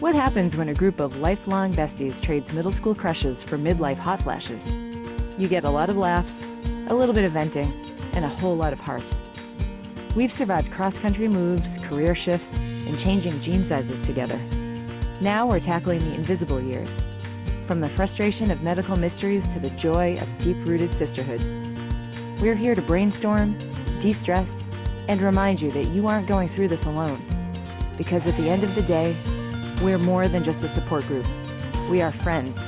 What happens when a group of lifelong besties trades middle school crushes for midlife hot flashes? You get a lot of laughs, a little bit of venting, and a whole lot of heart. We've survived cross-country moves, career shifts, and changing jean sizes together. Now we're tackling the invisible years, from the frustration of medical mysteries to the joy of deep-rooted sisterhood. We're here to brainstorm, de-stress, and remind you that you aren't going through this alone. Because at the end of the day, we're more than just a support group. We are friends,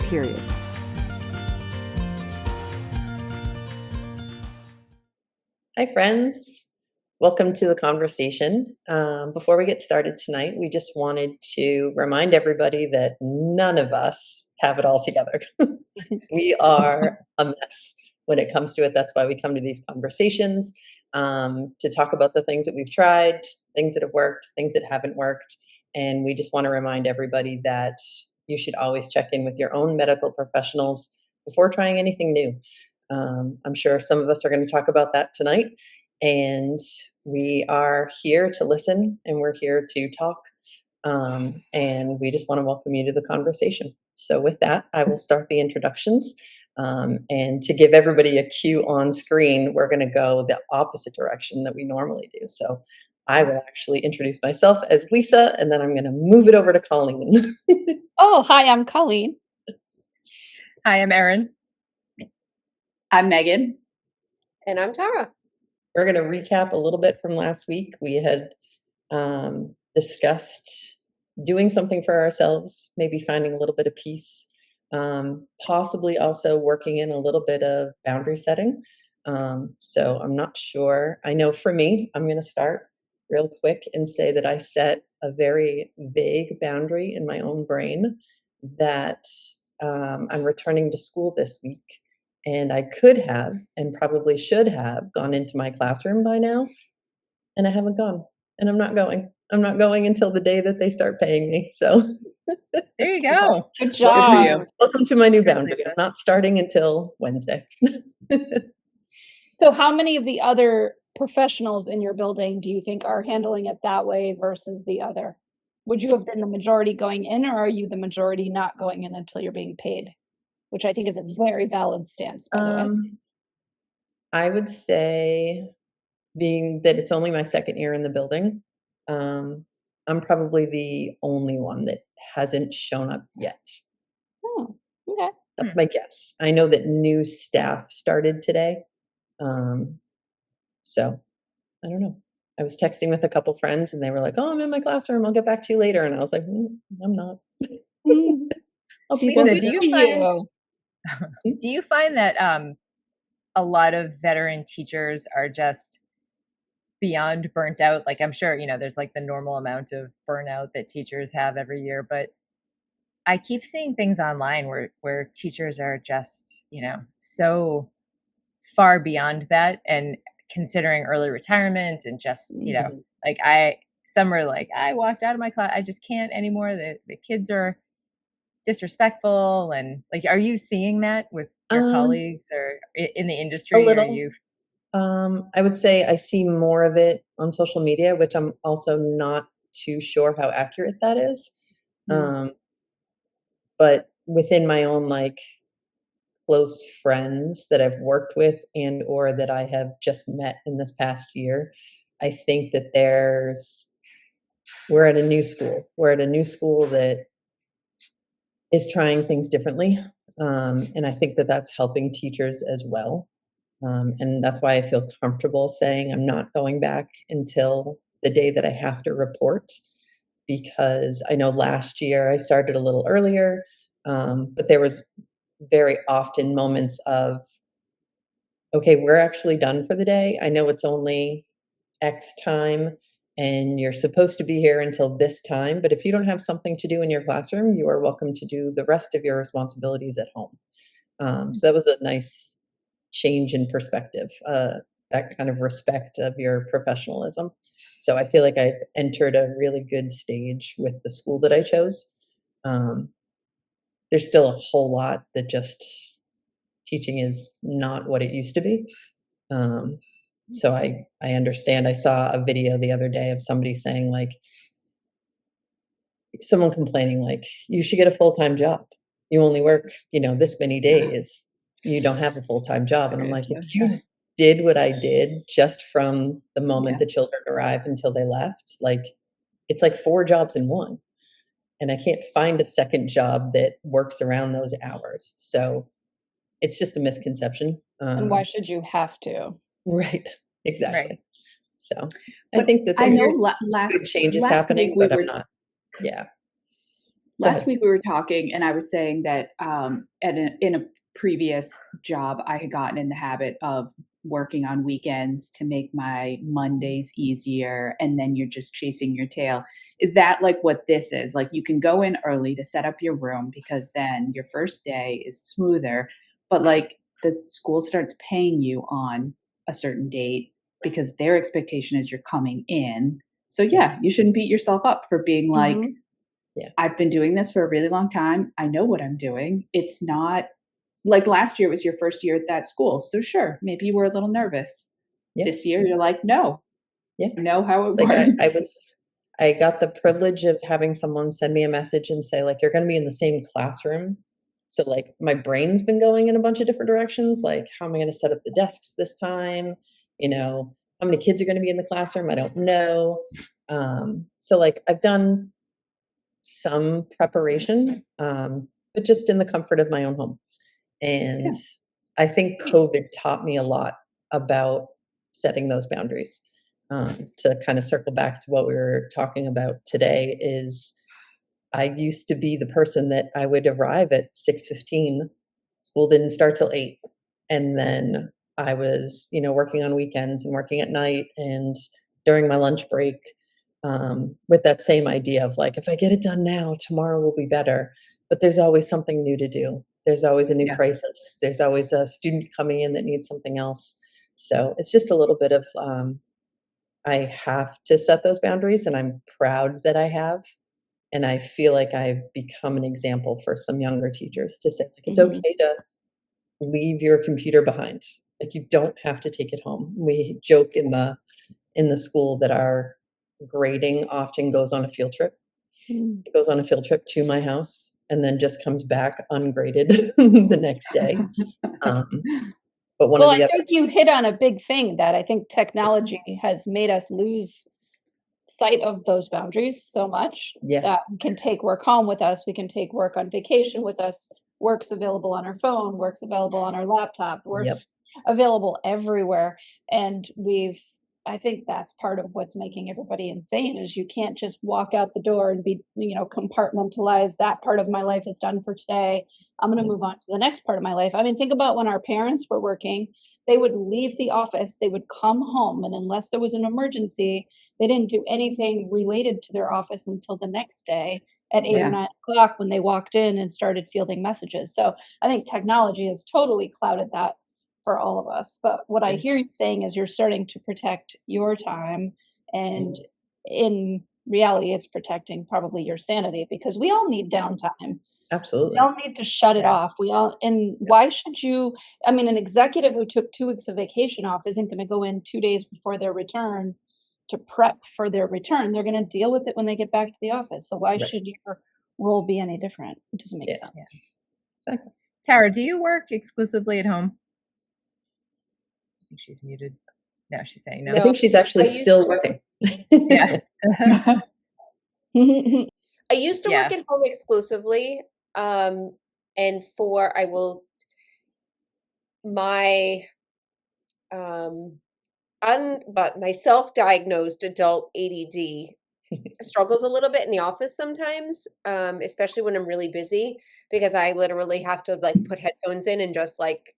period. Hi, friends. Welcome to the conversation. Before we get started tonight, we just wanted to remind everybody that none of us have it all together. We are a mess when it comes to it. That's why we come to these conversations, to talk about the things that we've tried, things that have worked, things that haven't worked. And we just want to remind everybody that you should always check in with your own medical professionals before trying anything new. I'm sure some of us are going to talk about that tonight. And we are here to listen and we're here to talk. And we just want to welcome you to the conversation. So with that, I will start the introductions. And to give everybody a cue on screen, we're going to go the opposite direction that we normally do. So I will actually introduce myself as Lisa, and then I'm going to move it over to Colleen. Oh, hi, I'm Colleen. Hi, I'm Erin. I'm Megan. And I'm Tara. We're going to recap a little bit from last week. We had discussed doing something for ourselves, maybe finding a little bit of peace, possibly also working in a little bit of boundary setting. So I'm not sure. I know for me, I'm going to start real quick and say that I set a very vague boundary in my own brain that I'm returning to school this week. And I could have and probably should have gone into my classroom by now. And I haven't gone. And I'm not going. I'm not going until the day that they start paying me. So there you go. Good job. Welcome to my new boundary. I'm not starting until Wednesday. So how many of the other professionals in your building do you think are handling it that way versus the other? Would you have been the majority going in, or are you the majority not going in until you're being paid? Which I think is a very valid stance, by the way. I would say, being that it's only my second year in the building, I'm probably the only one that hasn't shown up yet. Oh, okay. That's my guess. I know that new staff started today. So I don't know. I was texting with a couple friends and they were like, "Oh, I'm in my classroom. I'll get back to you later." And I was like, I'm not. I'll be Lisa, there. do you find that a lot of veteran teachers are just beyond burnt out? Like, I'm sure, there's like the normal amount of burnout that teachers have every year, but I keep seeing things online where teachers are just, so far beyond that and considering early retirement and just, some are like, I walked out of my class, I just can't anymore. The kids are disrespectful. And like, are you seeing that with your colleagues or in the industry? A little. I would say I see more of it on social media, which I'm also not too sure how accurate that is. But within my own close friends that I've worked with and or that I have just met in this past year, I think that we're at a new school. We're at a new school that is trying things differently. And I think that that's helping teachers as well. And that's why I feel comfortable saying I'm not going back until the day that I have to report, because I know last year I started a little earlier, but there was very often moments of, okay, we're actually done for the day. I know it's only X time and you're supposed to be here until this time, but if you don't have something to do in your classroom, you are welcome to do the rest of your responsibilities at home. So that was a nice change in perspective, that kind of respect of your professionalism. So I feel like I've entered a really good stage with the school that I chose. There's still a whole lot that just teaching is not what it used to be. So I understand. I saw a video the other day of somebody saying, like, someone complaining like, you should get a full-time job. You only work, this many days. You don't have a full-time job. And I'm like, if you did what I did just from the moment the children arrived until they left, like, it's like 4 jobs in one. And I can't find a second job that works around those hours. So it's just a misconception. And why should you have to? Right. Exactly. Right. So I think that I there's know good changes last happening, week we but were I'm not. Yeah. last week we were talking, and I was saying that in a previous job, I had gotten in the habit of working on weekends to make my Mondays easier, and then you're just chasing your tail. Is that like what this is? Like, you can go in early to set up your room because then your first day is smoother, but like the school starts paying you on a certain date because their expectation is you're coming in. So yeah, you shouldn't beat yourself up for being like, I've been doing this for a really long time. I know what I'm doing. It's not like last year was your first year at that school. So sure, maybe you were a little nervous. This year you're like, no, I know how it works. I got the privilege of having someone send me a message and say, like, you're going to be in the same classroom. So like my brain's been going in a bunch of different directions. Like, how am I going to set up the desks this time? How many kids are going to be in the classroom? I don't know. So like I've done some preparation, but just in the comfort of my own home. And I think COVID taught me a lot about setting those boundaries. To kind of circle back to what we were talking about today is I used to be the person that I would arrive at 6:15. School didn't start till 8. And then I was, working on weekends and working at night and during my lunch break, with that same idea of like, if I get it done now, tomorrow will be better. But there's always something new to do. There's always a new crisis. There's always a student coming in that needs something else. So it's just a little bit of, I have to set those boundaries, and I'm proud that I have. And I feel like I've become an example for some younger teachers to say, like, it's okay to leave your computer behind. Like, you don't have to take it home. We joke in the school that our grading often goes on a field trip. It goes on a field trip to my house and then just comes back ungraded the next day. But I think you hit on a big thing that I think technology has made us lose sight of those boundaries so much that we can take work home with us. We can take work on vacation with us. Work's available on our phone, work's available on our laptop, work's available everywhere. And I think that's part of what's making everybody insane is you can't just walk out the door and be, compartmentalize that part of my life is done for today. I'm going to move on to the next part of my life. I mean, think about when our parents were working, they would leave the office, they would come home, and unless there was an emergency, they didn't do anything related to their office until the next day at 8 or 9 o'clock when they walked in and started fielding messages. So I think technology has totally clouded that for all of us. But what I hear you saying is you're starting to protect your time, and in reality, it's protecting probably your sanity because we all need downtime. Absolutely. We all need to shut it off. Why should you? I mean, an executive who took 2 weeks of vacation off isn't going to go in 2 days before their return to prep for their return. They're going to deal with it when they get back to the office. So why should your role be any different? It doesn't make sense. Yeah. Exactly. Tara, do you work exclusively at home? I think she's muted. No, she's saying no. I think she's actually still working. I used to work at home exclusively. But my self-diagnosed adult ADD struggles a little bit in the office sometimes, especially when I'm really busy, because I literally have to like put headphones in and just like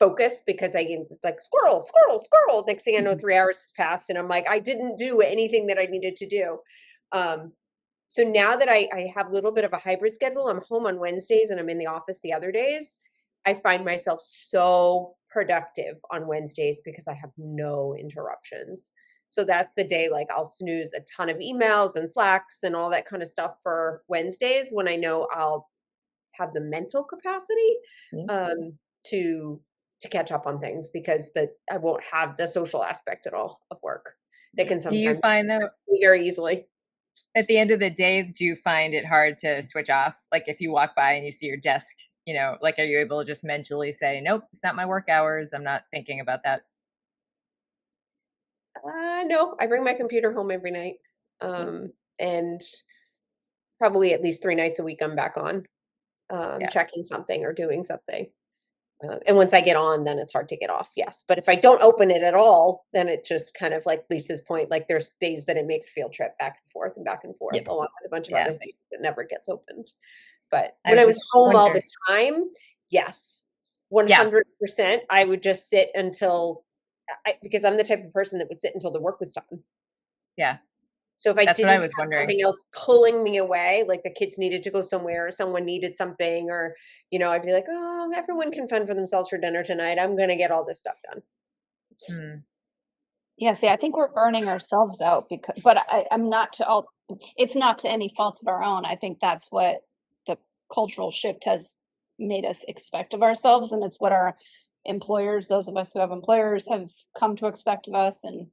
focus because I get like squirrel. Next thing I know, 3 hours has passed and I'm like, I didn't do anything that I needed to do. So now that I have a little bit of a hybrid schedule, I'm home on Wednesdays and I'm in the office the other days. I find myself so productive on Wednesdays because I have no interruptions. So that's the day, like I'll snooze a ton of emails and Slacks and all that kind of stuff for Wednesdays when I know I'll have the mental capacity to catch up on things because I won't have the social aspect at all of work. That can sometimes do you find that very easily. At the end of the day, do you find it hard to switch off? Like if you walk by and you see your desk, like are you able to just mentally say, nope, it's not my work hours. I'm not thinking about that. No, I bring my computer home every night. And probably at least 3 nights a week I'm back on, Yeah. checking something or doing something. And once I get on, then it's hard to get off. Yes. But if I don't open it at all, then it just kind of like Lisa's point, like there's days that it makes field trip back and forth and back and forth, Yep. along with a bunch of Yeah. other things that never gets opened. But I when I was just home all wonder- the time, yes, 100%, I would just sit until, because I'm the type of person that would sit until the work was done. Yeah. So if I That's what didn't I was have wondering. something else pulling me away, like the kids needed to go somewhere or someone needed something, or, I'd be like, oh, everyone can fend for themselves for dinner tonight. I'm going to get all this stuff done. Hmm. Yeah, see, I think we're burning ourselves out but I'm not it's not to any fault of our own. I think that's what the cultural shift has made us expect of ourselves, and it's what our employers, those of us who have employers, have come to expect of us. And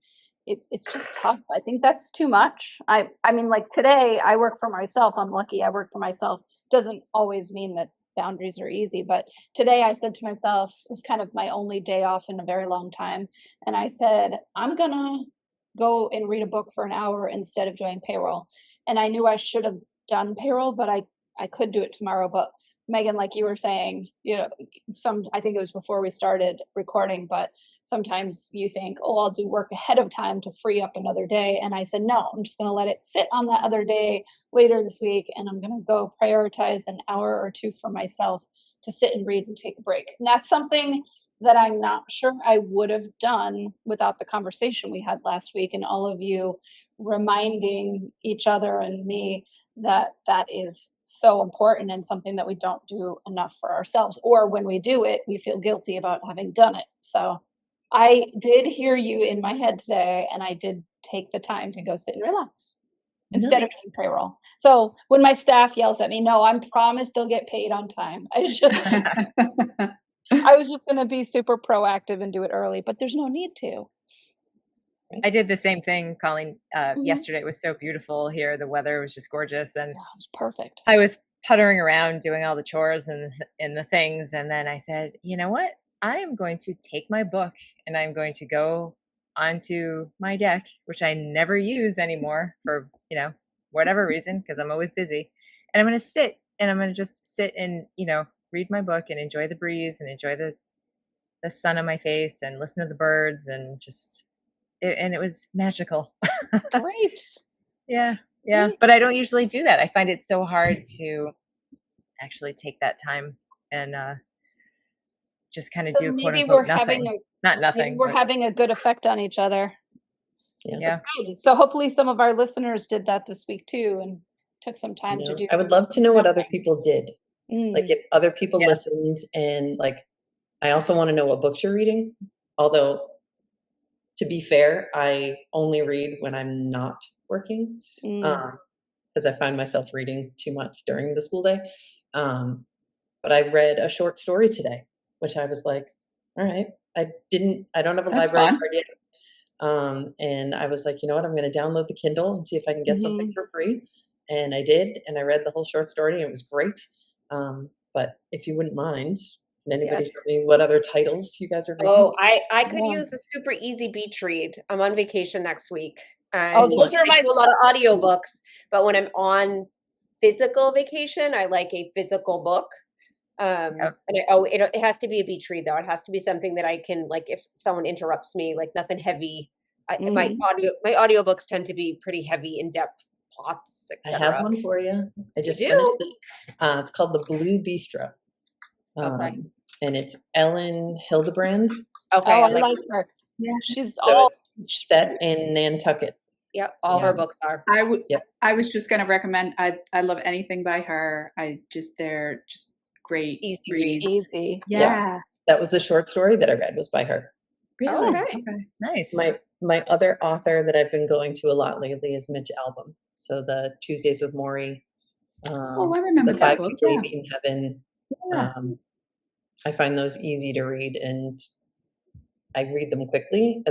it's just tough. I think that's too much. I mean, like today, I work for myself. I'm lucky I work for myself. Doesn't always mean that boundaries are easy, but today I said to myself, it was kind of my only day off in a very long time. And I said, I'm gonna go and read a book for an hour instead of doing payroll. And I knew I should have done payroll, but I could do it tomorrow. But Megan, like you were saying, I think it was before we started recording, but sometimes you think, oh, I'll do work ahead of time to free up another day. And I said, no, I'm just going to let it sit on that other day later this week. And I'm going to go prioritize an hour or two for myself to sit and read and take a break. And that's something that I'm not sure I would have done without the conversation we had last week and all of you reminding each other and me that is so important and something that we don't do enough for ourselves, or when we do it, we feel guilty about having done it. So I did hear you in my head today, and I did take the time to go sit and relax instead of doing payroll. So when my staff yells at me, no, I'm promised they'll get paid on time. I was just going to be super proactive and do it early, but there's no need to. I did the same thing, Colleen. Yesterday it was so beautiful here. The weather was just gorgeous, and it was perfect. I was puttering around doing all the chores and the things, and then I said, you know what? I am going to take my book and I'm going to go onto my deck, which I never use anymore for whatever reason, because I'm always busy, and I'm going to sit and I'm going to just sit and read my book and enjoy the breeze and enjoy the sun on my face and listen to the birds and just. And it was magical. Great. Yeah. But I don't usually do that. I find it so hard to actually take that time and just kind of do quote unquote nothing. It's not nothing. Maybe we're having a good effect on each other. Yeah. So hopefully some of our listeners did that this week too and took some time to do. I would love to know what other people did. Like if other people listened, and like I also want to know what books you're reading. Although, to be fair, I only read when I'm not working because I find myself reading too much during the school day. But I read a short story today, which I was like, all right, I don't have a library card yet. And I was like, you know what, I'm going to download the Kindle and see if I can get something for free. And I did, and I read the whole short story, and it was great. But if you wouldn't mind, can anybody tell me what other titles you guys are reading? Oh, I could use a super easy beach read. I'm on vacation next week. And those are I do a lot of audiobooks, but when I'm on physical vacation, I like a physical book. And it has to be a beach read though. It has to be something that I can, like, if someone interrupts me, like nothing heavy. My audiobooks tend to be pretty heavy, in-depth plots, etc. I have one for you. I just finished it. It's called The Blue Bistro. Okay. And it's Ellen Hildebrand. Okay, I like her. Yeah, she's set in Nantucket. Yep, all her books are. I was just going to recommend. I love anything by her. They're just great, easy reads. Easy. Yeah. That was the short story that I read was by her. Really? Oh, okay. Nice. My other author that I've been going to a lot lately is Mitch Albom. So the Tuesdays with Maury. I remember the that 5 book. Baby in Heaven. Yeah. I find those easy to read, and I read them quickly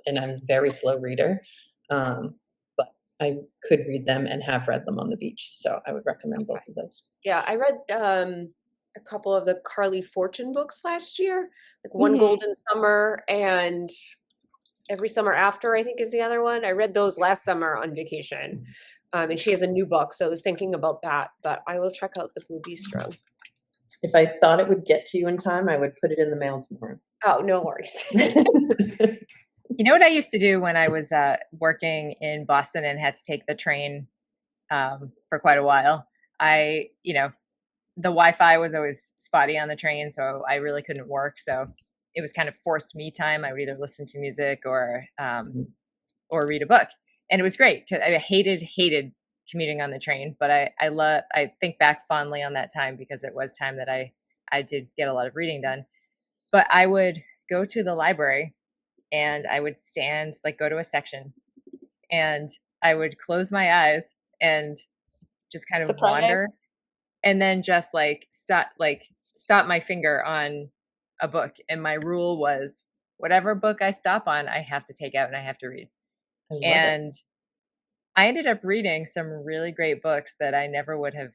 and I'm a very slow reader. But I could read them and have read them on the beach. So I would recommend both of those. Yeah, I read a couple of the Carly Fortune books last year, like One Golden Summer and Every Summer After, I think is the other one. I read those last summer on vacation. And she has a new book, so I was thinking about that, but I will check out the Blue Bistro. If I thought it would get to you in time, I would put it in the mail tomorrow. Oh, no worries. You know what I used to do when I was working in Boston and had to take the train for quite a while? The Wi-Fi was always spotty on the train, so I really couldn't work. So it was kind of forced me time. I would either listen to music or read a book, and it was great because I hated commuting on the train. But I think back fondly on that time because it was time that I did get a lot of reading done. But I would go to the library and I would go to a section, and I would close my eyes and just kind of wander, and then just stop my finger on a book. And my rule was whatever book I stop on, I have to take out and I have to read. And I ended up reading some really great books that I never would have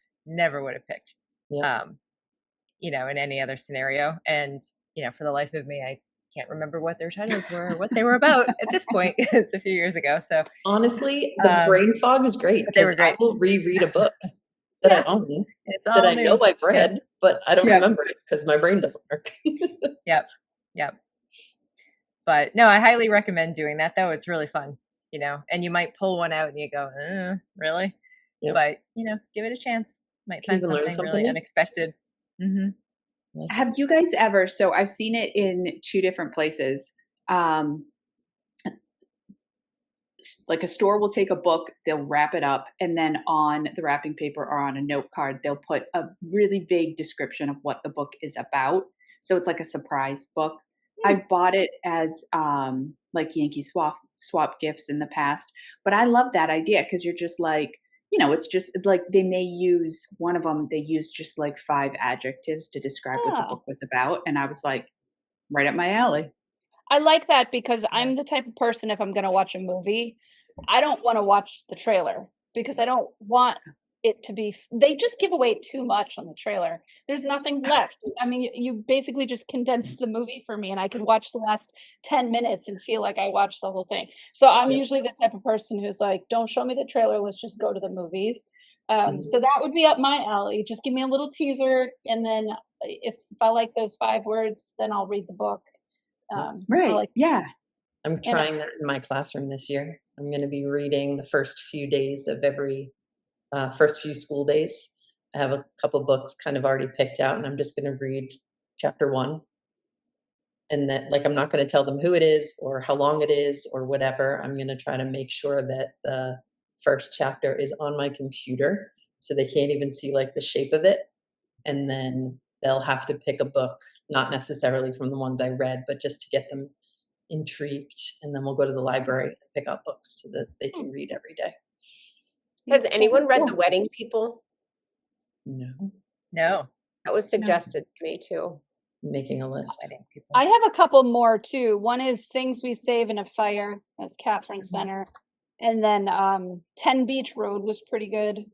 picked, in any other scenario. And, for the life of me, I can't remember what their titles were or what they were about at this point. It's a few years ago. So honestly, the brain fog is great because I will reread a book that I own, that I know I've read, but I don't remember it because my brain doesn't work. Yep. But no, I highly recommend doing that though. It's really fun, and you might pull one out and you go, really? Yep. But, give it a chance. Might find something really unexpected. Mm-hmm. Have you guys ever, so I've seen it in two different places. Like a store will take a book, they'll wrap it up, and then on the wrapping paper or on a note card, they'll put a really vague description of what the book is about. So it's like a surprise book. I've bought it as like Yankee swap gifts in the past, but I love that idea because you're just like, it's just like they may use one of them. They use just like 5 adjectives to describe what the book was about. And I was like, right up my alley. I like that because I'm the type of person, if I'm going to watch a movie, I don't want to watch the trailer because I don't want it to be, they just give away too much on the trailer. There's nothing left. I mean, you basically just condense the movie for me and I can watch the last 10 minutes and feel like I watched the whole thing. So I'm usually the type of person who's like, don't show me the trailer. Let's just go to the movies. So that would be up my alley. Just give me a little teaser. And then if I like those 5 words, then I'll read the book. I'm And trying that in my classroom this year. I'm going to be reading the first few days of every first few school days. I have a couple books kind of already picked out, and I'm just going to read chapter 1. And that, I'm not going to tell them who it is or how long it is or whatever. I'm going to try to make sure that the first chapter is on my computer so they can't even see the shape of it. And then they'll have to pick a book, not necessarily from the ones I read, but just to get them intrigued. And then we'll go to the library and pick out books so that they can read every day. Has anyone read The Wedding People? No. That was suggested to me too. Making a list. I have a couple more too. One is Things We Save in a Fire. That's Catherine Center. And then 10 Beach Road was pretty good.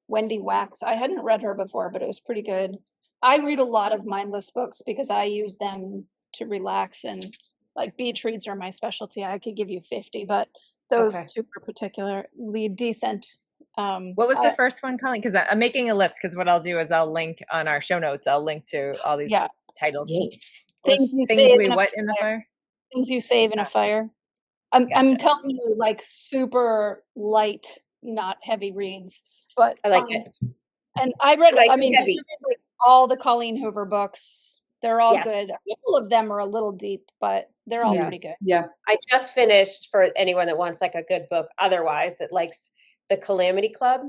Wendy Wax. I hadn't read her before, but it was pretty good. I read a lot of mindless books because I use them to relax, and beach reads are my specialty. I could give you 50, but those two are particularly decent. What was the first one, Colleen? Because I'm making a list, because what I'll do is I'll link on our show notes. I'll link to all these titles. Things we save in a fire. Things You Save in a Fire. I'm telling you, super light, not heavy reads, but I like it. And I read, all the Colleen Hoover books. They're all good. A couple of them are a little deep, but they're all pretty good. Yeah. I just finished, for anyone that wants a good book otherwise, that likes The Calamity Club.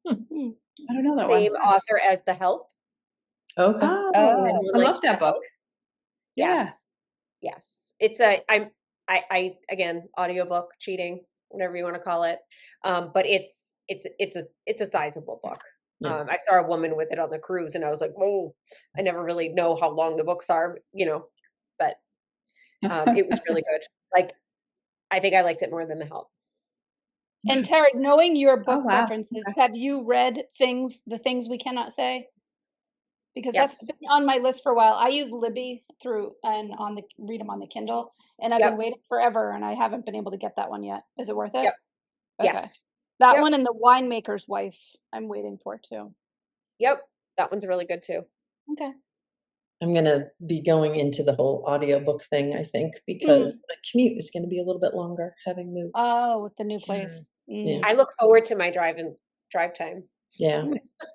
I don't know that Same one. author as The Help. Okay. I love that book. Yes. It's I again, audiobook, cheating, whatever you want to call it. But it's a sizable book. I saw a woman with it on the cruise and I was like, whoa, I never really know how long the books are, but it was really good. I think I liked it more than The Help. And Tara, knowing your book wow. preferences, Okay. have you read The Things We Cannot Say? Because that's Yes. been on my list for a while. I use Libby read them on the Kindle, and I've been Yep. waiting forever, and I haven't been able to get that one yet. Is it worth it? Yep. Okay. Yes. That Yep. one and The Winemaker's Wife, I'm waiting for too. Yep. That one's really good too. Okay. I'm going to be going into the whole audiobook thing, I think, because my commute is going to be a little bit longer having moved. Oh, with the new place. Yeah. I look forward to my drive time. Yeah.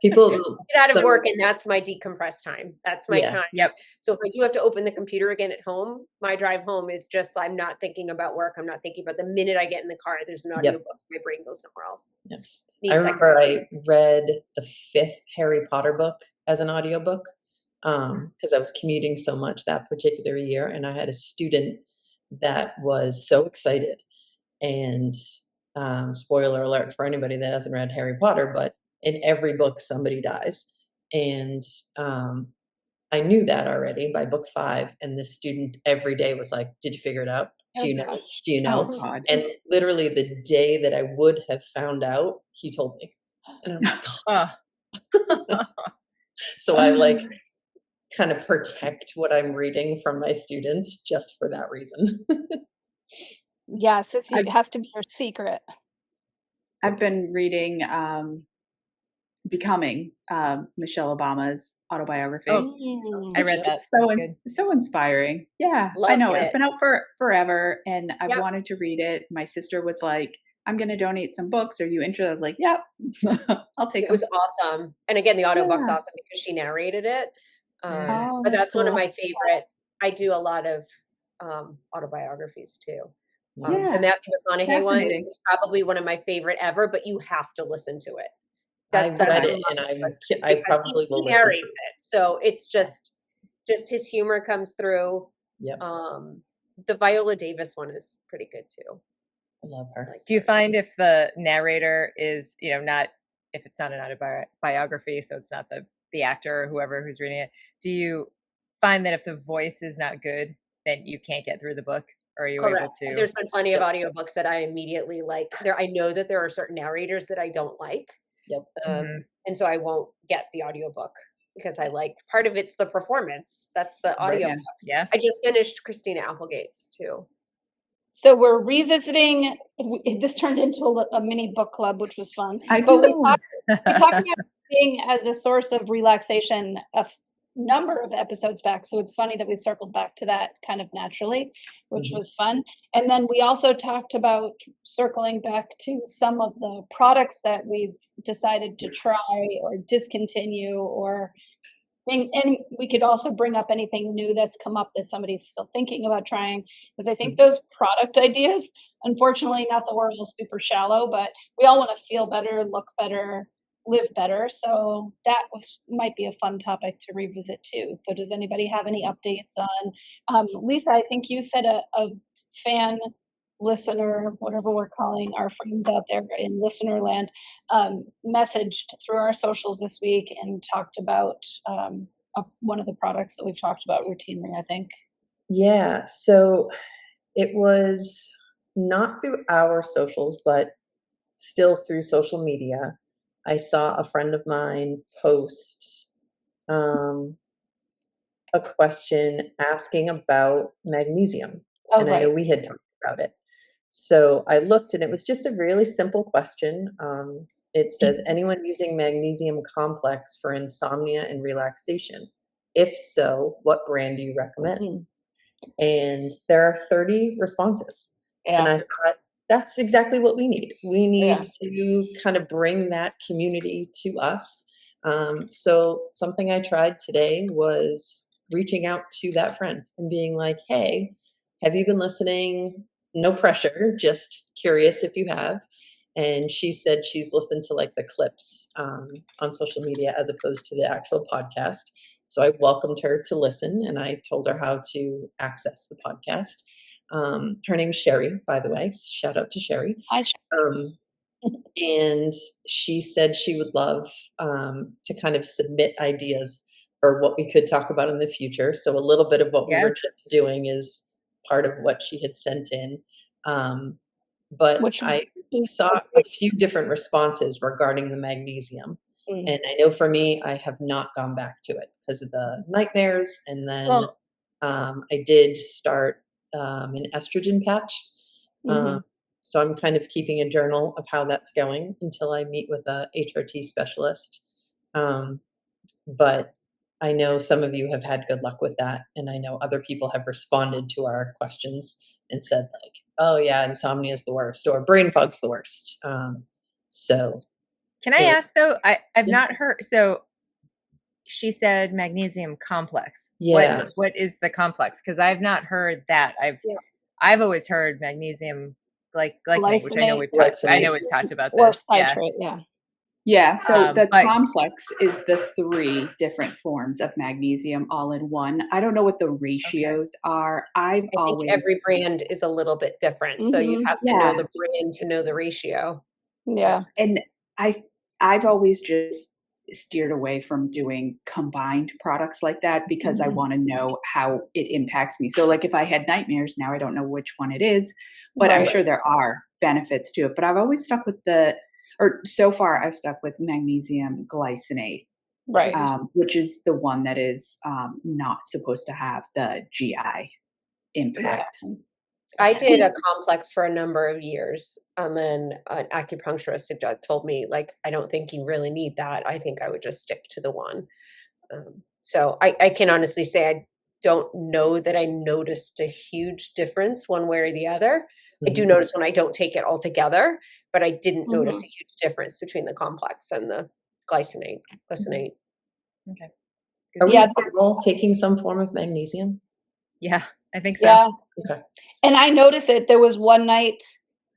People Get out of so- work, and that's my decompressed time. That's my Yeah. time. Yep. So if I do have to open the computer again at home, my drive home is just, I'm not thinking about work. I'm not thinking about the minute I get in the car, there's an audiobook. My brain goes somewhere else. Yep. Needs I that remember connection. I read the 5th Harry Potter book as an audiobook because I was commuting so much that particular year, and I had a student that was so excited. And spoiler alert for anybody that hasn't read Harry Potter, but in every book somebody dies. And I knew that already by book 5, and this student every day was like, "Did you figure it out? Do Oh, you know? gosh. Do you know?" Oh God. And literally the day that I would have found out, he told me. And I'm like, Oh, so I like kind of protect what I'm reading from my students just for that reason. Yes, it I- has to be your secret. I've been reading Becoming, Michelle Obama's autobiography. Oh, I read It's that. so That's good. so inspiring. Yeah, I Loved know it's it. been out for forever, and I Yep. wanted to read it. My sister was like, "I'm going to donate some books. Are you interested?" I was like, "Yep, I'll take It them." was awesome. And again, the audiobook's Yeah. awesome because she narrated it. Oh, But that's that's one of cool. my favorite. I do a lot of autobiographies too. Yeah, The Matthew McConaughey one fascinating. is probably one of my favorite ever, but you have to listen to it. I've That's read a it, and must I because probably will he listen. narrates it. So it's just his humor comes through. Yep, The Viola Davis one is pretty good too. I love her. Like Do you that. find if the narrator is, if it's not an autobiography, so it's not the actor or whoever who's reading it, do you find that if the voice is not good, then you can't get through the book? Or are you able Correct. to? There's been plenty of audiobooks that I immediately like. I know that there are certain narrators that I don't like. Yep. And so I won't get the audiobook because I like part of it's the performance. That's the audio. Yeah. Yeah. I just finished Christina Applegate's too. So we're revisiting. This turned into a mini book club, which was fun. I But we know. talked about reading as a source of relaxation a number of episodes back. So it's funny that we circled back to that kind of naturally, which was fun. And then we also talked about circling back to some of the products that we've decided to try or discontinue and we could also bring up anything new that's come up that somebody's still thinking about trying, because I think those product ideas, unfortunately, not that we're all super shallow, but we all want to feel better, look better, live better. So that might be a fun topic to revisit too. So does anybody have any updates on, Lisa, I think you said a fan listener, whatever we're calling our friends out there in listener land, messaged through our socials this week and talked about one of the products that we've talked about routinely, I think. Yeah, so it was not through our socials, but still through social media. I saw a friend of mine post a question asking about magnesium. Oh, And I know right. we had talked about it. So I looked, and it was just a really simple question. It says, anyone using magnesium complex for insomnia and relaxation? If so, what brand do you recommend? And there are 30 responses. And Yeah. I thought, that's exactly what we need. We need Yeah. to kind of bring that community to us. So something I tried today was reaching out to that friend and being like, hey, have you been listening? No pressure, just curious if you have. And she said she's listened to like the clips on social media as opposed to the actual podcast. So I welcomed her to listen, and I told her how to access the podcast. Her name's Sherry, by the way. Shout out to Sherry. Hi, And she said she would love to kind of submit ideas for what we could talk about in the future. So a little bit of what we were just doing is part of what she had sent in. But which I saw a few different responses regarding the magnesium. Mm. And I know for me, I have not gone back to it because of the nightmares. And then Well- I did start an estrogen patch. Mhm. So I'm kind of keeping a journal of how that's going until I meet with a HRT specialist. But I know some of you have had good luck with that. And I know other people have responded to our questions and said like, oh yeah, insomnia is the worst or brain fog's the worst. So Can I ask though? I've Yeah. not heard. So she said magnesium complex. Yeah. What is the complex? Because I've not heard that. Yeah. I've always heard magnesium glycinate, which I know we've talked. I know we've talked about Or this. Yeah. citrate, yeah. Yeah, so the but- complex is the 3 different forms of magnesium all in one. I don't know what the ratios are. I think every brand is a little bit different. So you Mhm. have to know the brand to know the ratio. Yeah. And I've always just steered away from doing combined products like that because I Mhm. want to know how it impacts me. So like if I had nightmares, now I don't know which one it is, but I'm Right. sure there are benefits to it. But I've always stuck with so far I've stuck with magnesium glycinate, Right. which is the one that is not supposed to have the GI impact. Exactly. I did a complex for a number of years. And then an acupuncturist told me, like, I don't think you really need that. I think I would just stick to the one. So I can honestly say I don't know that I noticed a huge difference one way or the other. I do notice when I don't take it altogether, but I didn't notice a huge difference between the complex and the glycinate. Okay. Are we Yeah. all taking some form of magnesium? Yeah, I think so. Yeah. Okay. And I noticed it. There was one night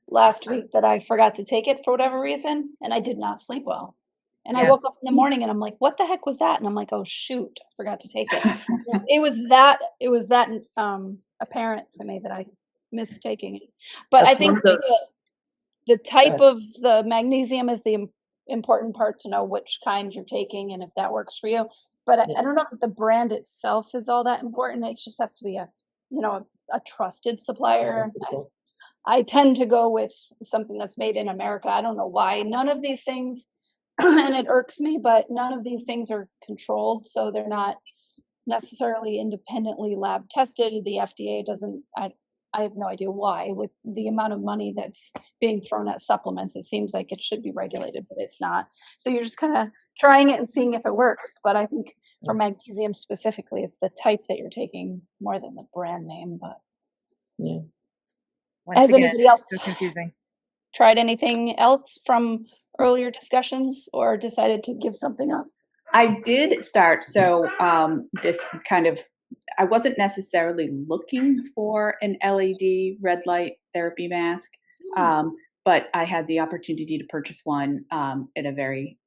last week that I forgot to take it for whatever reason, and I did not sleep well. And I Yeah. woke up in the morning and I'm like, what the heck was that? And I'm like, oh shoot, I forgot to take it. It was that apparent to me that I missed taking it. But That's I think one of those. the type of the magnesium is the important part to know which kind you're taking and if that works for you. But I don't know if the brand itself is all that important. It just has to be a trusted supplier. I tend to go with something that's made in America. I don't know why. None of these things, and it irks me, but none of these things are controlled, so they're not necessarily independently lab tested. The FDA doesn't. I have no idea why. With the amount of money that's being thrown at supplements, it seems like it should be regulated, but it's not. So you're just kind of trying it and seeing if it works. But I think for magnesium specifically, it's the type that you're taking more than the brand name. But Yeah. Once has again, anybody else so confusing. tried anything else from earlier discussions or decided to give something up? I did start. So this kind of, I wasn't necessarily looking for an LED red light therapy mask, but I had the opportunity to purchase one at a very,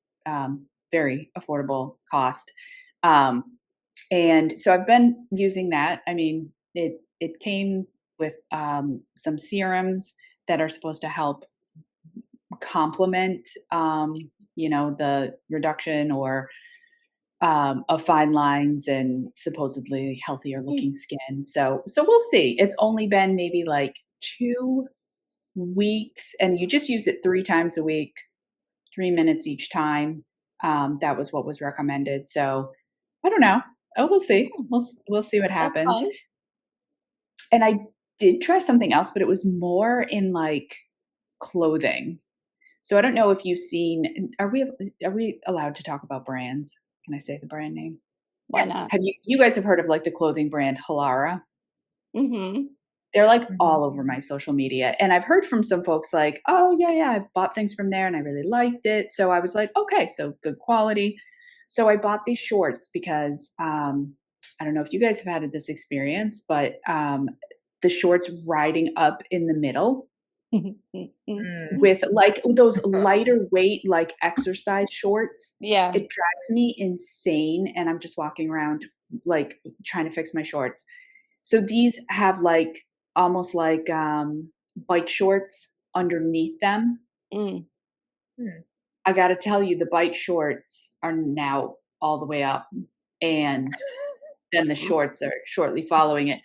very affordable cost. And so I've been using that. I mean, it came with some serums that are supposed to help complement, the reduction or of fine lines and supposedly healthier looking skin. So we'll see. It's only been maybe like 2 weeks, and you just use it 3 times a week, 3 minutes each time. That was what was recommended. So I don't know. Oh, we'll see. We'll see what happens. Fine. And I did try something else, but it was more in like clothing. So I don't know if you've seen. Are we allowed to talk about brands? Can I say the brand name? Why not? Have you guys have heard of like the clothing brand Halara? Mm-hmm. They're like all over my social media. And I've heard from some folks like, oh yeah, I've bought things from there and I really liked it. So I was like, okay, so good quality. So I bought these shorts because I don't know if you guys have had this experience, but the shorts riding up in the middle with like those lighter weight, like exercise shorts. Yeah. It drives me insane. And I'm just walking around like trying to fix my shorts. So these have like almost like bike shorts underneath them. I got to tell you, the bike shorts are now all the way up, and then the shorts are shortly following it.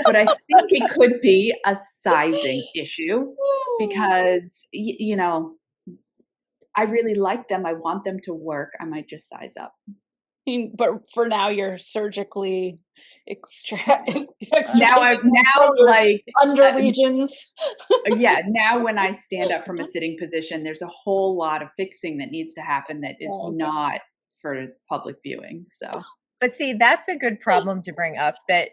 But I think it could be a sizing issue because, you know, I really like them. I want them to work. I might just size up. But for now, you're surgically Now like under regions. yeah, now when I stand up from a sitting position, there's a whole lot of fixing that needs to happen that is not for public viewing. So, but see, that's a good problem to bring up, that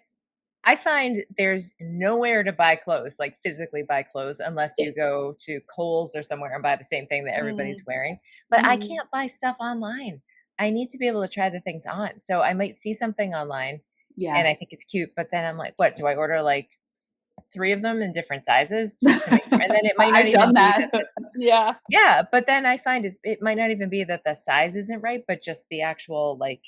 I find there's nowhere to buy clothes, like physically buy clothes, unless you go to Kohl's or somewhere and buy the same thing that everybody's wearing. But I can't buy stuff online. I need to be able to try the things on. So I might see something online and I think it's cute, but then I'm like, what, do I order like 3 of them in different sizes just to make sure? And then it might not I've even done be that. Yeah. But then I find it might not even be that the size isn't right, but just the actual like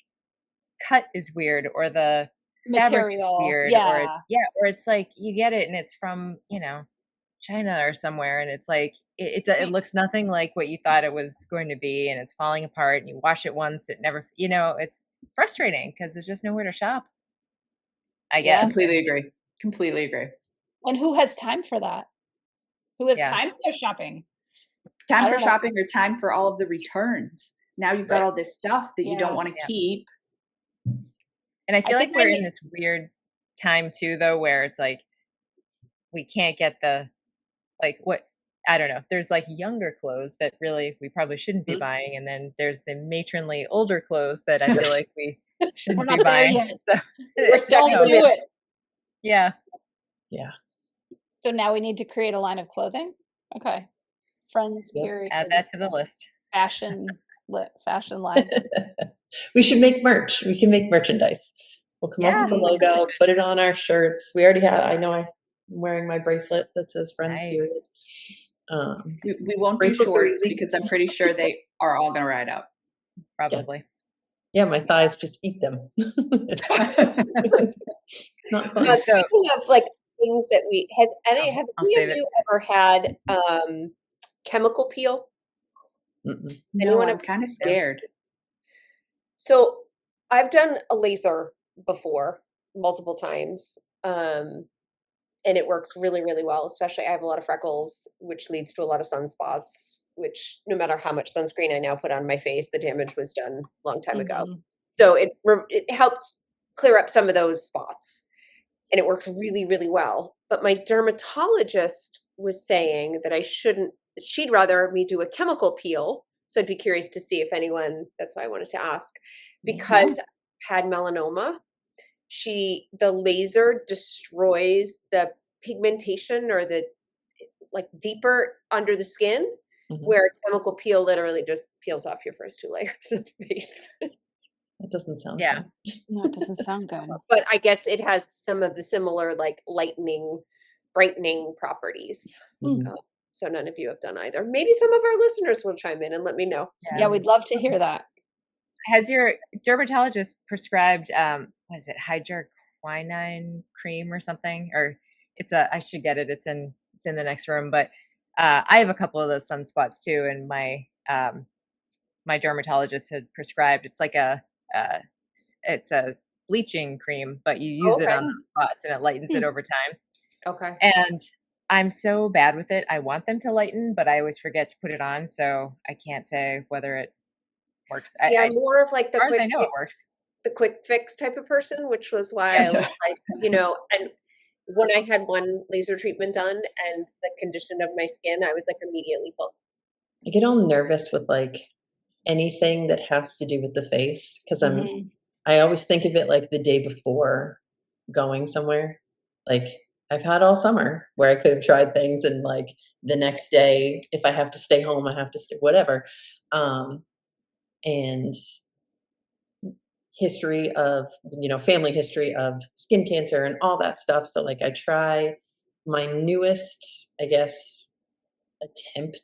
cut is weird, or the fabric is Material. weird, or it's like you get it and it's from, you know, China or somewhere, and it's like it looks nothing like what you thought it was going to be, and it's falling apart, and you wash it once, it never, you know, it's frustrating because there's just nowhere to shop, I guess. Completely agree. And who has time for that? Who has time for shopping? Time for shopping, or time for all of the returns. Now you've got all this stuff that you don't want to keep. And I feel like we're in this weird time too, though, where it's like we can't get the, like, what, I don't know. There's like younger clothes that really we probably shouldn't be buying, and then there's the matronly older clothes that I feel like we shouldn't be buying. So we're stuck Don't do it. Yeah. So now we need to create a line of clothing. Okay, friends. Period. Add that to the list. Fashion line. We should make merch. We can make merchandise. We'll come up with a logo, put it on our shirts. We already have. I know I'm wearing my bracelet that says "Friends." Nice. We won't do shorts because I'm pretty sure they are all going to ride up. Probably. Yeah, my thighs just eat them. Not fun. Speaking of like things that have any of you ever had chemical peel? No, I'm kind of scared. So I've done a laser before multiple times. And it works really, really well. Especially I have a lot of freckles, which leads to a lot of sunspots, which no matter how much sunscreen I now put on my face, the damage was done a long time ago. So it helped clear up some of those spots, and it works really, really well. But my dermatologist was saying that that she'd rather me do a chemical peel. So I'd be curious to see if anyone, that's why I wanted to ask, because I had melanoma. The laser destroys the pigmentation or the like deeper under the skin, where a chemical peel literally just peels off your first 2 layers of face. That doesn't sound fun. No, it doesn't sound good. But I guess it has some of the similar like lightening, brightening properties. So none of you have done either. Maybe some of our listeners will chime in and let me know. Yeah, we'd love to hear that. Has your dermatologist prescribed was it hydroquinone cream or something? Or I should get it. It's in the next room. But I have a couple of those sunspots too, and my my dermatologist had prescribed. It's like it's a bleaching cream, but you use it on those spots and it lightens it over time. Okay. And I'm so bad with it. I want them to lighten, but I always forget to put it on, so I can't say whether it works. See, I'm more of like it works. The quick fix type of person, which was why I was like, you know, and when I had one laser treatment done and the condition of my skin, I was like immediately hooked. I get all nervous with like anything that has to do with the face because I always think of it like the day before going somewhere. Like I've had all summer where I could have tried things, and like the next day, if I have to stay home, I have to stay, whatever. And history of, family history of skin cancer and all that stuff. So like I try my newest, I guess, attempt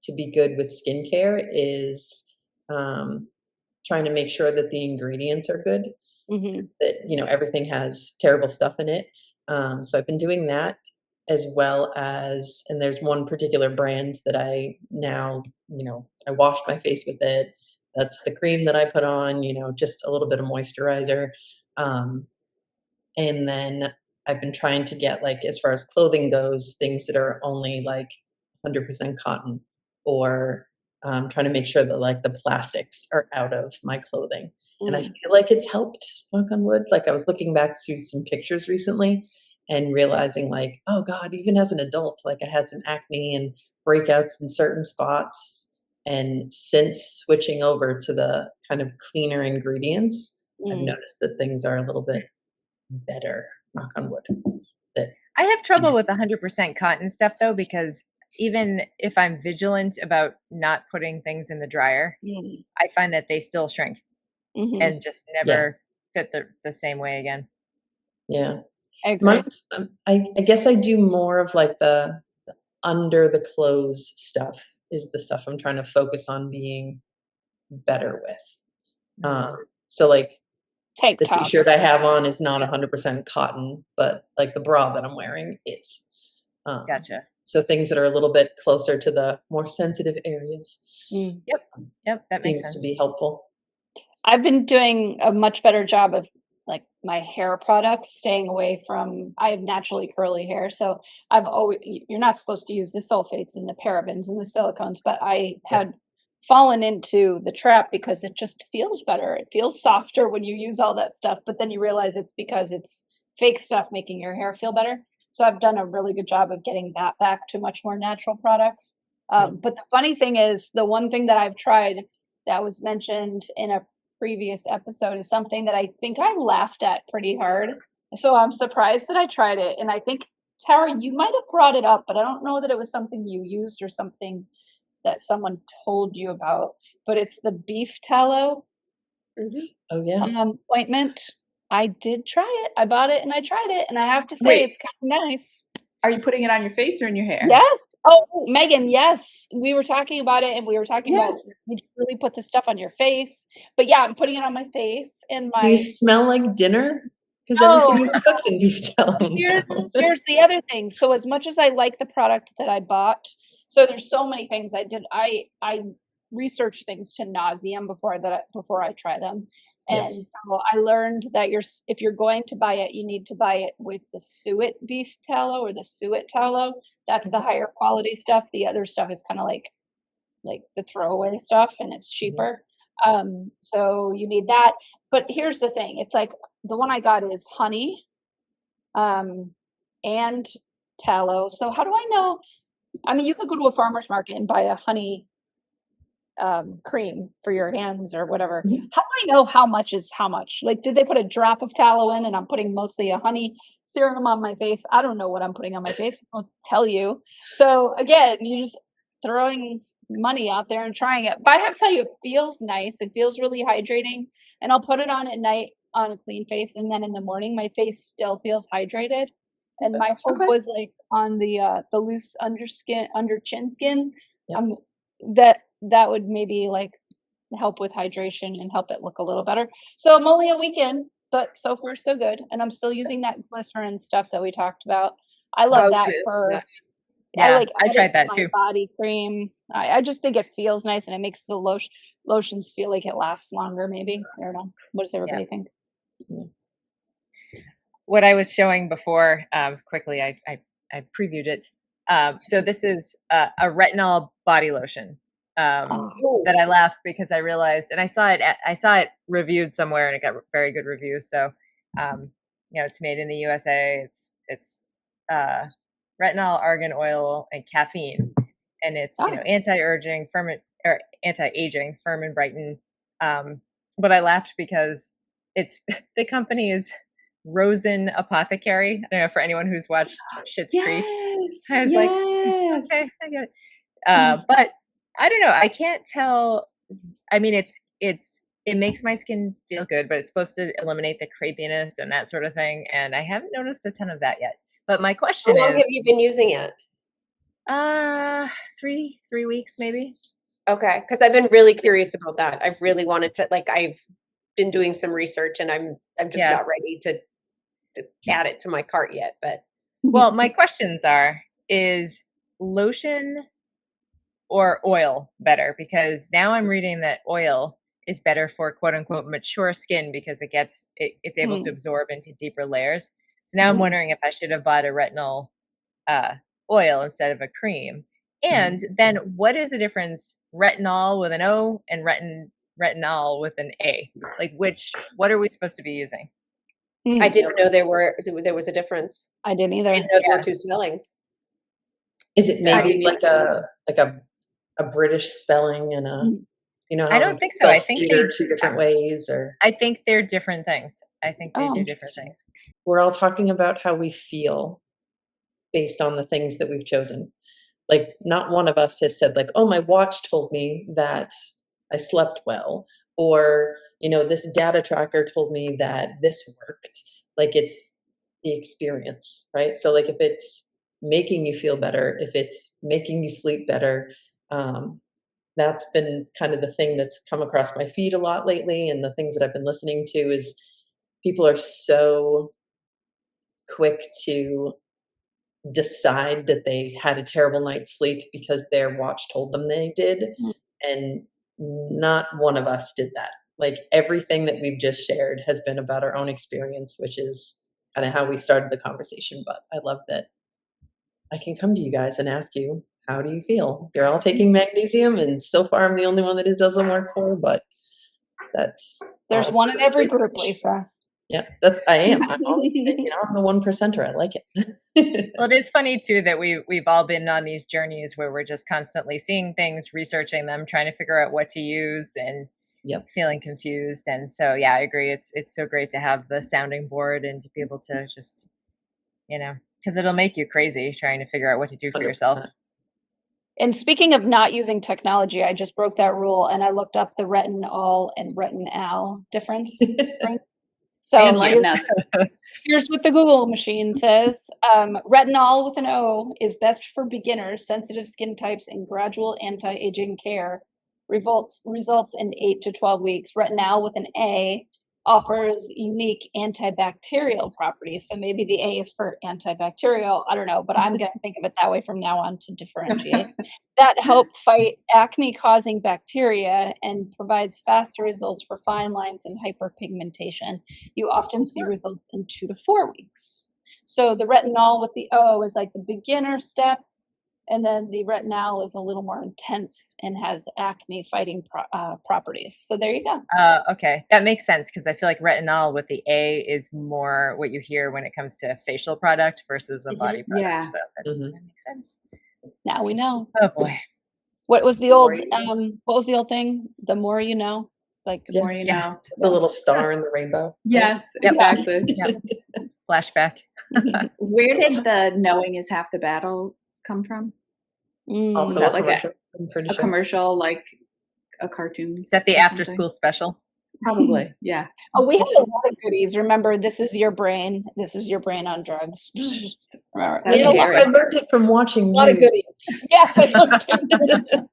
to be good with skincare is trying to make sure that the ingredients are good. That, everything has terrible stuff in it. So I've been doing that, as well as, and there's one particular brand that I now, I wash my face with it. That's the cream that I put on, just a little bit of moisturizer. And then I've been trying to get, like, as far as clothing goes, things that are only like 100% cotton, or trying to make sure that like the plastics are out of my clothing. And I Mm. feel like it's helped, knock on wood. Like I was looking back to some pictures recently and realizing like, oh God, even as an adult, like I had some acne and breakouts in certain spots. And since switching over to the kind of cleaner ingredients, I've Mm. noticed that things are a little bit better, knock on wood. That I have trouble with 100% cotton stuff though, because even if I'm vigilant about not putting things in the dryer, Mm. I find that they still shrink Mhm. and just never fit the same way again. yeah. I agree. Mine's, I guess I do more of like the under the clothes stuff is the stuff I'm trying to focus on being better with. So like Tank the tops. t-shirt I have on is not 100% cotton, but like the bra that I'm wearing is. Gotcha. So things that are a little bit closer to the more sensitive areas Mm. Yep, that makes seems sense. to be helpful. I've been doing a much better job of like my hair products, staying away from. I have naturally curly hair, so I've always. You're not supposed to use the sulfates and the parabens and the silicones, but I Yeah. had fallen into the trap because it just feels better. It feels softer when you use all that stuff, but then you realize it's because it's fake stuff making your hair feel better. So I've done a really good job of getting that back to much more natural products. But the funny thing is, the one thing that I've tried that was mentioned in a previous episode is something that I think I laughed at pretty hard. So I'm surprised that I tried it. And I think, Tara, you might have brought it up, but I don't know that it was something you used or something that someone told you about. But it's the beef tallow Oh yeah. ointment. I did try it. I bought it and I tried it. And I have to say, Wait. it's kind of nice. Are you putting it on your face or in your hair? Yes. Oh, Megan, yes. We were talking about it and we were talking about Yes. would you really put this stuff on your face? But yeah, I'm putting it on my face and Do you my smell like dinner? Because No. everything is cooked in beef tallow. here's the other thing. So as much as I like the product that I bought, so there's so many things I did. I research things to nauseam before I try them. Yes. And so I learned that if you're going to buy it, you need to buy it with the suet beef tallow or the suet tallow. That's the higher quality stuff. The other stuff is kind of like the throwaway stuff, and it's cheaper. So you need that. But here's the thing: it's like the one I got is honey, and tallow. So how do I know? I mean, you could go to a farmer's market and buy a honey cream for your hands or whatever. How do I know how much is how much? Like, did they put a drop of tallow in and I'm putting mostly a honey serum on my face? I don't know what I'm putting on my face. I'll tell you. So again, you're just throwing money out there and trying it. But I have to tell you, it feels nice. It feels really hydrating. And I'll put it on at night on a clean face. And then in the morning, my face still feels hydrated. And my hope was like on the loose under chin skin, that would maybe like help with hydration and help it look a little better. So I'm only a weekend, but so far so good. And I'm still using that glycerin stuff that we talked about. I love that for. Yeah, I add it tried to that my too. body cream. I just think it feels nice and it makes the lotions feel like it lasts longer. Maybe I don't know. What does everybody think? What I was showing before, quickly, I previewed it. So this is a retinol body lotion that I laughed because I realized, and I saw it reviewed somewhere, and it got very good reviews. So, it's made in the USA. It's retinol, argan oil, and caffeine, and it's anti-aging, firm and brighten. But I laughed because it's the company is Rosen Apothecary. I don't know, for anyone who's watched Schitt's Creek. I was like, okay, I get it. But I don't know. I can't tell. I mean, it makes my skin feel good, but it's supposed to eliminate the crepiness and that sort of thing. And I haven't noticed a ton of that yet. But my question is, how long have you been using it? 3 weeks maybe. Okay, because I've been really curious about that. I've really wanted to, like, I've been doing some research, and I'm just not ready to add it to my cart yet. But well, my questions is lotion or oil better? Because now I'm reading that oil is better for quote unquote mature skin because it's able to absorb into deeper layers. So now I'm wondering if I should have bought a retinol oil instead of a cream. And then what is the difference, retinol with an O and retinol with an A? Like what are we supposed to be using? I didn't know there was a difference. I didn't either. I didn't know there were two spellings. Is it maybe like a British spelling and a, you know? I don't think so. I think they're two different ways, or I think they're different things. I think they do different things. We're all talking about how we feel based on the things that we've chosen. Like, not one of us has said like, oh, my watch told me that I slept well, or, you know, this data tracker told me that this worked. Like, it's the experience, right? So like, if it's making you feel better, if it's making you sleep better, that's been kind of the thing that's come across my feed a lot lately. And the things that I've been listening to is people are so quick to decide that they had a terrible night's sleep because their watch told them they did. And not one of us did that. Like, everything that we've just shared has been about our own experience, which is kind of how we started the conversation. But I love that I can come to you guys and ask you, how do you feel? You're all taking magnesium, and so far I'm the only one that it doesn't work for, but there's one in every group, Lisa. Yeah, I am. I'm always thinking, I'm the 1%er. I like it. Well, it is funny too that we've all been on these journeys where we're just constantly seeing things, researching them, trying to figure out what to use, and feeling confused. And so, yeah, I agree. It's so great to have the sounding board and to be able to just, you know, because it'll make you crazy trying to figure out what to do for 100%. yourself. And speaking of not using technology, I just broke that rule and I looked up the retinol and retinal difference. So here's what the Google machine says. Retinol with an O is best for beginners, sensitive skin types, and gradual anti-aging care. Results in 8 to 12 weeks. Retinal with an A offers unique antibacterial properties. So maybe the A is for antibacterial. I don't know, but I'm going to think of it that way from now on to differentiate. That help fight acne-causing bacteria and provides faster results for fine lines and hyperpigmentation. You often see results in 2 to 4 weeks. So the retinol with the O is like the beginner step, and then the retinal is a little more intense and has acne-fighting properties. So there you go. Okay, that makes sense, because I feel like retinol with the A is more what you hear when it comes to a facial product versus a body product. Yeah. So that makes sense. Now we know. Oh boy. What was the old thing? The more you know. Like the more you know. The little star in the rainbow. Yes, exactly. Flashback. Where did the knowing is half the battle come from? Also, Is that like a commercial, like a cartoon? Is that the after school special? Probably, yeah. Oh, we have a lot of goodies. Remember, this is your brain. This is your brain on drugs. Remember, That's I scary. learned it from watching a lot of you. goodies. Yes, I learned it.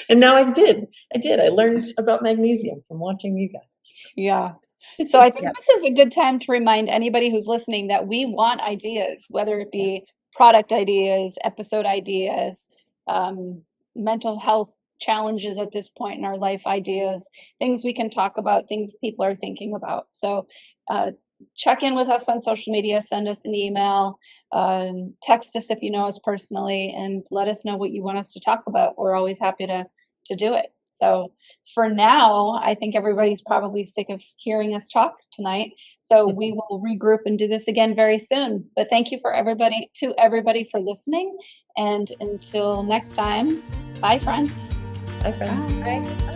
And now I did. I learned about magnesium from watching you guys. Yeah. So I think this is a good time to remind anybody who's listening that we want ideas, whether it be product ideas, episode ideas, mental health challenges at this point in our life ideas, things we can talk about, things people are thinking about. So check in with us on social media, send us an email, text us if you know us personally, and let us know what you want us to talk about. We're always happy to do it. So for now, I think everybody's probably sick of hearing us talk tonight. So we will regroup and do this again very soon. But thank you for everybody for listening. And until next time, bye friends. Bye, friends. Bye.